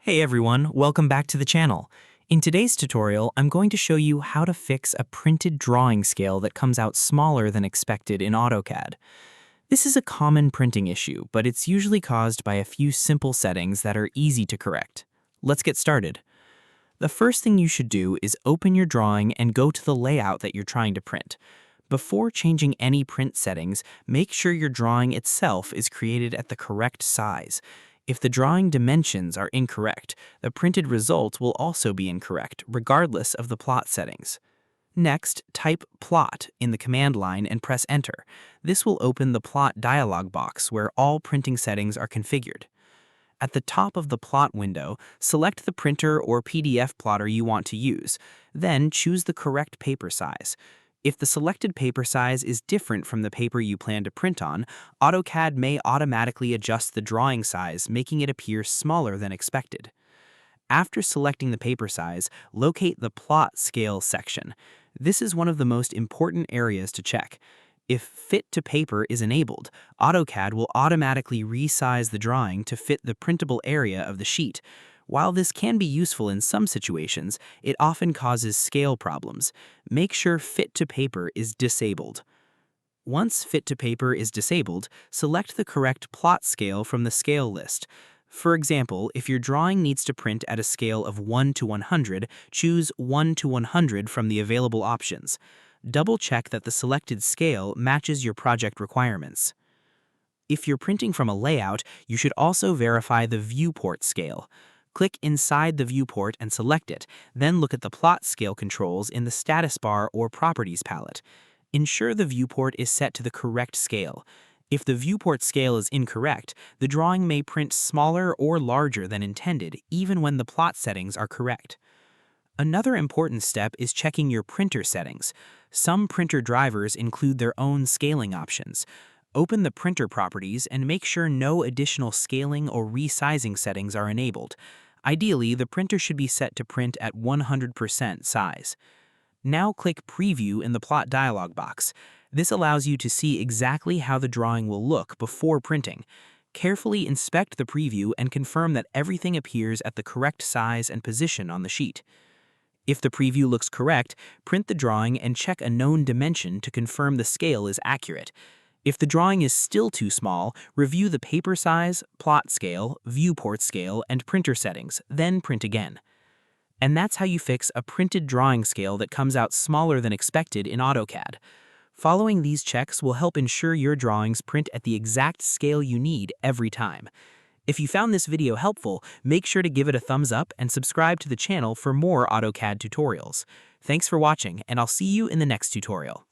Hey everyone, welcome back to the channel. In today's tutorial, I'm going to show you how to fix a printed drawing scale that comes out smaller than expected in AutoCAD. This is a common printing issue, but it's usually caused by a few simple settings that are easy to correct. Let's get started. The first thing you should do is open your drawing and go to the layout that you're trying to print. Before changing any print settings, make sure your drawing itself is created at the correct size. If the drawing dimensions are incorrect, the printed result will also be incorrect, regardless of the plot settings. Next, type Plot in the command line and press Enter. This will open the Plot dialog box where all printing settings are configured. At the top of the plot window, select the printer or PDF plotter you want to use, then choose the correct paper size. If the selected paper size is different from the paper you plan to print on, AutoCAD may automatically adjust the drawing size, making it appear smaller than expected. After selecting the paper size, locate the Plot Scale section. This is one of the most important areas to check. If Fit to Paper is enabled, AutoCAD will automatically resize the drawing to fit the printable area of the sheet. While this can be useful in some situations, it often causes scale problems. Make sure Fit to Paper is disabled. Once Fit to Paper is disabled, select the correct plot scale from the scale list. For example, if your drawing needs to print at a scale of 1 to 100, choose 1 to 100 from the available options. Double-check that the selected scale matches your project requirements. If you're printing from a layout, you should also verify the viewport scale. Click inside the viewport and select it, then look at the plot scale controls in the status bar or properties palette. Ensure the viewport is set to the correct scale. If the viewport scale is incorrect, the drawing may print smaller or larger than intended, even when the plot settings are correct. Another important step is checking your printer settings. Some printer drivers include their own scaling options. Open the printer properties and make sure no additional scaling or resizing settings are enabled. Ideally, the printer should be set to print at 100% size. Now click Preview in the Plot dialog box. This allows you to see exactly how the drawing will look before printing. Carefully inspect the preview and confirm that everything appears at the correct size and position on the sheet. If the preview looks correct, print the drawing and check a known dimension to confirm the scale is accurate. If the drawing is still too small, review the paper size, plot scale, viewport scale, and printer settings, then print again. And that's how you fix a printed drawing scale that comes out smaller than expected in AutoCAD. Following these checks will help ensure your drawings print at the exact scale you need every time. If you found this video helpful, make sure to give it a thumbs up and subscribe to the channel for more AutoCAD tutorials. Thanks for watching, and I'll see you in the next tutorial.